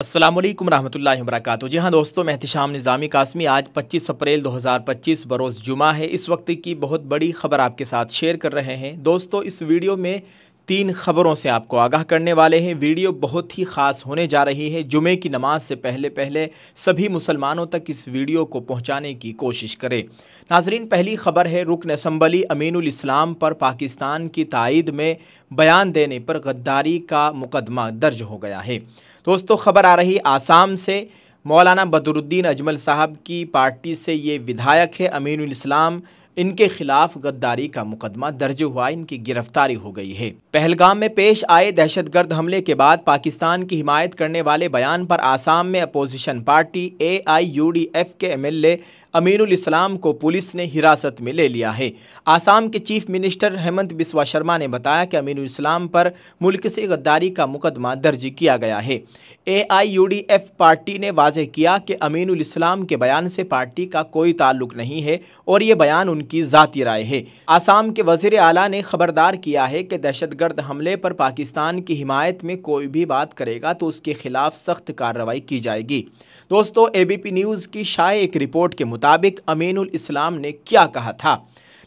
अस्सलामुअलैकुम रहमतुल्लाहि वबरकातुहू। जी हाँ दोस्तों, मैं एहतिशाम निज़ामी कासमी। आज 25 अप्रैल 2025 बरोज़ जुमा है। इस वक्त की बहुत बड़ी ख़बर आपके साथ शेयर कर रहे हैं। दोस्तों, इस वीडियो में 3 ख़बरों से आपको आगाह करने वाले हैं। वीडियो बहुत ही ख़ास होने जा रही है। जुमे की नमाज से पहले पहले सभी मुसलमानों तक इस वीडियो को पहुँचाने की कोशिश करें। नाज़रीन, पहली ख़बर है, रुकन असम्बली अमीनुल इस्लाम पर पाकिस्तान की तायीद में बयान देने पर गद्दारी का मुकदमा दर्ज हो गया है। दोस्तों, ख़बर आ रही आसाम से। मौलाना बदरुद्दीन अजमल साहब की पार्टी से ये विधायक है अमीनुल इस्लाम, इनके खिलाफ गद्दारी का मुकदमा दर्ज हुआ, इनकी गिरफ्तारी हो गई है। पहलगाम में पेश आए दहशतगर्द हमले के बाद पाकिस्तान की हिमायत करने वाले बयान पर आसाम में अपोजिशन पार्टी AIUDF के MLA अमीनुल इस्लाम को पुलिस ने हिरासत में ले लिया है। आसाम के चीफ मिनिस्टर हेमंत बिस्वा शर्मा ने बताया कि अमीनुल इस्लाम पर मुल्क से गद्दारी का मुकदमा दर्ज किया गया है। AIUDF पार्टी ने वाज़ेह किया कि अमीनुल इस्लाम के बयान से पार्टी का कोई ताल्लुक नहीं है और ये बयान उनकी ज़ाती राय है। आसाम के वज़ीर आला ने खबरदार किया है कि दहशतगर्द हमले पर पाकिस्तान की हिमायत में कोई भी बात करेगा तो उसके खिलाफ सख्त कार्रवाई की जाएगी। दोस्तों, ABP न्यूज़ की शाये एक रिपोर्ट के मुताबिक अमीनुल इस्लाम ने क्या कहा था।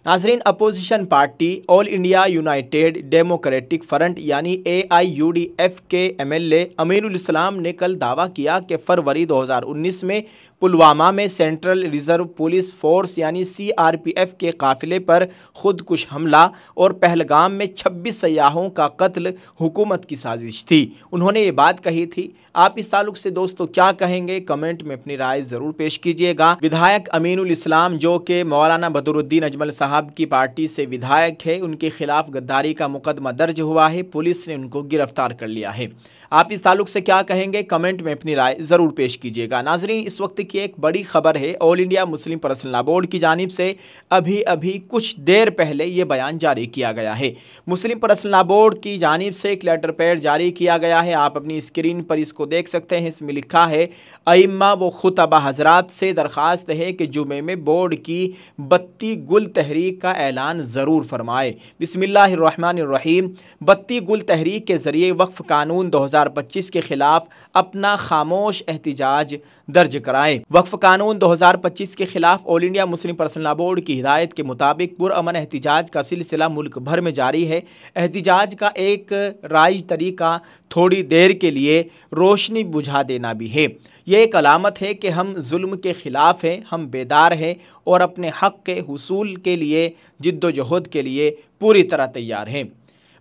नाज़रीन, opposition party all India United democratic front यानी AIUDF के MLA अमीनुल इस्लाम ने कल दावा किया कि फरवरी 2019 में पुलवामा में सेंट्रल रिजर्व पुलिस फोर्स यानी CRPF के काफिले पर खुदकुश हमला और पहलगाम में 26 सयाहों का कत्ल हुकूमत की साजिश थी। उन्होंने ये बात कही थी। आप इस ताल्लुक से दोस्तों क्या कहेंगे, कमेंट में अपनी राय ज़रूर पेश कीजिएगा। विधायक अमीनुल इस्लाम जो कि मौलाना बदरुद्दीन अजमल साहब की पार्टी से विधायक है, उनके खिलाफ गद्दारी का मुकदमा दर्ज हुआ है। पुलिस ने उनको गिरफ्तार कर लिया है। आप इस ताल्लुक से क्या कहेंगे, कमेंट में अपनी राय ज़रूर पेश कीजिएगा। नाज़रीन, इस वक्त की एक बड़ी खबर है, all India Muslim personal law board की जानिब से अभी कुछ देर पहले ये बयान जारी किया गया है। मुस्लिम पर्सनल लॉ बोर्ड की जानिब से एक लेटर पैड जारी किया गया है। आप अपनी स्क्रीन पर इसको देख सकते हैं। इसमें लिखा है, अइम्मा व खुतबा हजरात से दरख्वास्त है कि जुमे में बोर्ड की बत्ती गुल तहरीक का ऐलान ज़रूर फरमाए। बिस्मिल्लाहिर्रहमानिर्रहीम। बत्ती गुल तहरीक के ज़रिए वक्फ कानून 2025 के ख़िलाफ़ अपना खामोश एहतिजाज दर्ज कराएं। वक्फ कानून 2025 के ख़िलाफ़ all India Muslim personal law board की हिदायत के मुताबिक पुरअमन एहतिजाज का सिलसिला मुल्क भर में जारी है। एहतिजाज का एक राइज तरीका थोड़ी देर के लिए रोशनी बुझा देना भी है। ये एक अलामत है कि हम जुल्म के ख़िलाफ़ हैं, हम बेदार हैं और अपने हक़ के हुसूल के लिए जिद्दोजहद के लिए पूरी तरह तैयार हैं।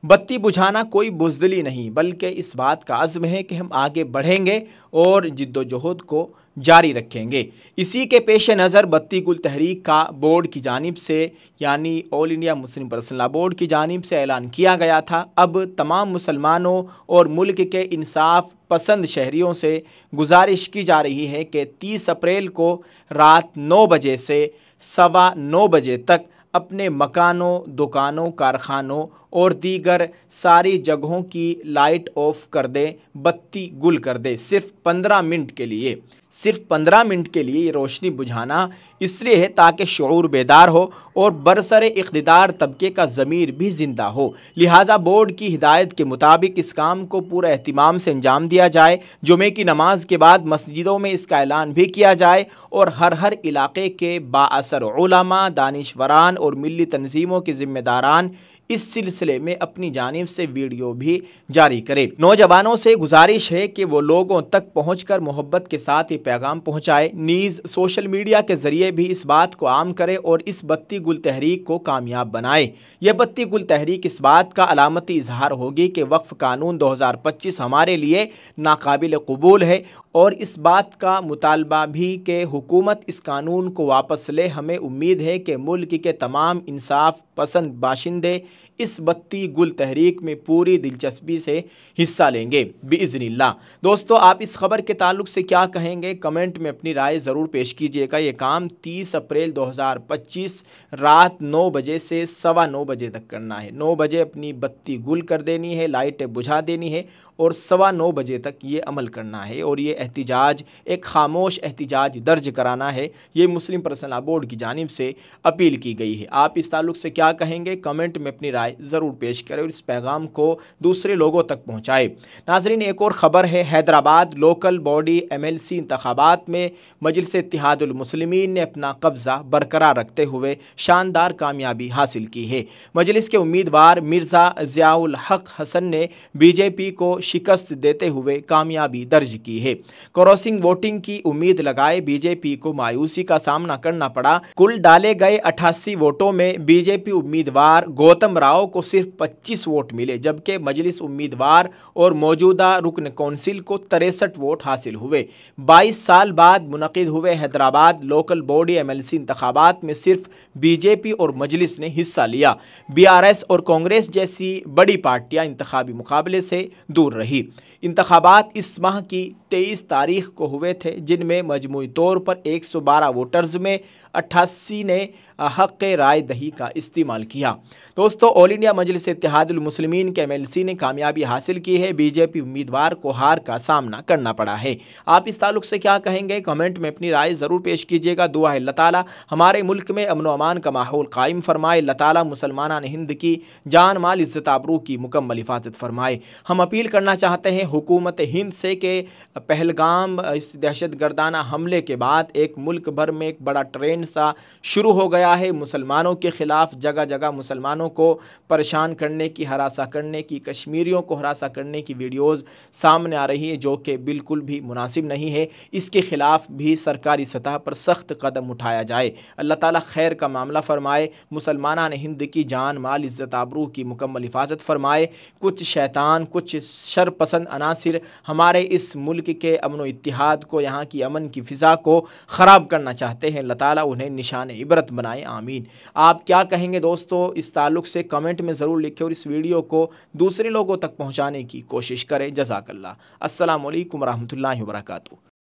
बत्ती बुझाना कोई बुज़दिली नहीं, बल्कि इस बात का अज़्म है कि हम आगे बढ़ेंगे और जिद्दोजहद को जारी रखेंगे। इसी के पेश नज़र बत्ती गुल तहरीक का बोर्ड की जानिब से यानी all India Muslim personal law board की जानिब से ऐलान किया गया था। अब तमाम मुसलमानों और मुल्क के इंसाफ पसंद शहरियों से गुजारिश की जा रही है कि 30 अप्रैल को रात 9 बजे से 9:15 बजे तक अपने मकानों, दुकानों, कारखानों और दीगर सारी जगहों की लाइट ऑफ कर दें, बत्ती गुल कर दें। सिर्फ 15 मिनट के लिए, सिर्फ 15 मिनट के लिए ये रोशनी बुझाना इसलिए है ताकि शऊर बेदार हो और बरसरे इक़्तिदार तबके का ज़मीर भी ज़िंदा हो। लिहाजा बोर्ड की हिदायत के मुताबिक इस काम को पूरा एहतिमाम से अंजाम दिया जाए। जुमे की नमाज के बाद मस्जिदों में इसका ऐलान भी किया जाए और हर इलाके के बाअसर उलमा, दानिशवरान और मिली तंजीमों के ज़िम्मेदारान इस सिलसिले में अपनी जानिब से वीडियो भी जारी करें। नौजवानों से गुजारिश है कि वो लोगों तक पहुंचकर मोहब्बत के साथ ये पैगाम पहुंचाए। नीज़ सोशल मीडिया के ज़रिए भी इस बात को आम करें और इस बत्ती गुल तहरीक को कामयाब बनाए। यह बत्ती गुल तहरीक इस बात का अलामती इजहार होगी कि वक्फ कानून 2025 हमारे लिए नाकाबिल कबूल है और इस बात का मुतालबा भी कि हुकूमत इस कानून को वापस ले। हमें उम्मीद है कि मुल्क के तमाम इंसाफ पसंद बाशिंदे इस बत्ती गुल तहरीक में पूरी दिलचस्पी से हिस्सा लेंगे बिइज़्निल्लाह। दोस्तों, आप इस खबर के ताल्लुक से क्या कहेंगे, कमेंट में अपनी राय ज़रूर पेश कीजिएगा। ये काम 30 अप्रैल 2025 रात 9 बजे से 9:15 बजे तक करना है। 9 बजे अपनी बत्ती गुल कर देनी है, लाइटें बुझा देनी है और 9:15 बजे तक ये अमल करना है और ये एहतिजाज एक खामोश एहतिजाज दर्ज कराना है। ये मुस्लिम पर्सनल लॉ बोर्ड की जानिब से अपील की गई है। आप इस ताल्लुक से क्या कहेंगे? कमेंट में अपनी राय ज़रूर पेश करें और इस पैगाम को दूसरे लोगों तक पहुँचाए। नाज़रीन, एक और ख़बर है। हैदराबाद लोकल बॉडी MLC इंतखाबात में मजलिस इत्तेहादुल मुस्लिमीन ने अपना कब्ज़ा बरकरार रखते हुए शानदार कामयाबी हासिल की है। मजलिस के उम्मीदवार मिर्ज़ा ज़ियाउल हक हसन ने BJP को शिकस्त देते हुए कामयाबी दर्ज की है। क्रॉसिंग वोटिंग की उम्मीद लगाए BJP को मायूसी का सामना करना पड़ा। कुल डाले गए 88 वोटों में BJP उम्मीदवार गौतम राव को सिर्फ 25 वोट मिले, जबकि मजलिस उम्मीदवार और मौजूदा रुकन कौंसिल को 63 वोट हासिल हुए। 22 साल बाद मुनक़िद हुए हैदराबाद लोकल बॉडी MLC इंतखाबात में सिर्फ BJP और मजलिस ने हिस्सा लिया। BRS और कांग्रेस जैसी बड़ी पार्टियां इंतखाबी मुकाबले से दूर रही। इंतखाबात इस माह की 23 तारीख को हुए थे, जिनमें मजमूई तौर पर 112 वोटर्स में 88 ने हक़ राय दही का इस्तेमाल किया। दोस्तों, ऑल इंडिया मजलिस इत्तेहादुल मुस्लिमीन के MLC ने कामयाबी हासिल की है। BJP उम्मीदवार को हार का सामना करना पड़ा है। आप इस ताल्लुक से क्या कहेंगे? कमेंट में अपनी राय ज़रूर पेश कीजिएगा। दुआ है अल्लाह ताला हमारे मुल्क में अमन व अमान का माहौल कायम फरमाए। अल्लाह ताला मुसलमानान हिंद की जान माल इज़्ज़त आबरू की मुकम्मल हिफाजत फरमाए। हम अपील करना चाहते हैं हुकूमत हिंद से कि पहलगाम इस दहशत गर्दाना हमले के बाद एक मुल्क भर में एक बड़ा ट्रेंड सा शुरू हो गया है। मुसलमानों के ख़िलाफ़ जगह जगह मुसलमानों को परेशान करने की, हरासा करने की, कश्मीरियों को हरासा करने की वीडियोज़ सामने आ रही है, जो कि बिल्कुल भी मुनासिब नहीं है। इसके ख़िलाफ़ भी सरकारी सतह पर सख्त कदम उठाया जाए। अल्लाह ताला खैर का मामला फ़रमाए। मुसलमानान हिंद की जान माल इज़्ज़त आबरू की मुकम्मल हिफाजत फ़रमाए। कुछ शैतान, कुछ शरपसंद अनासिर हमारे इस मुल्क के अमन व इत्तिहाद को, यहाँ की अमन की फ़िज़ा को ख़राब करना चाहते हैं। अल्लाह ताला उन्हें निशान इबरत बनाए। आमीन। आप क्या कहेंगे दोस्तों? इस ताल्लुक़ से कमेंट में ज़रूर लिखें और इस वीडियो को दूसरे लोगों तक पहुँचाने की कोशिश करें। जज़ाकल्लाह। अस्सलामु अलैकुम रहमतुल्लाहि व बरकातुहू।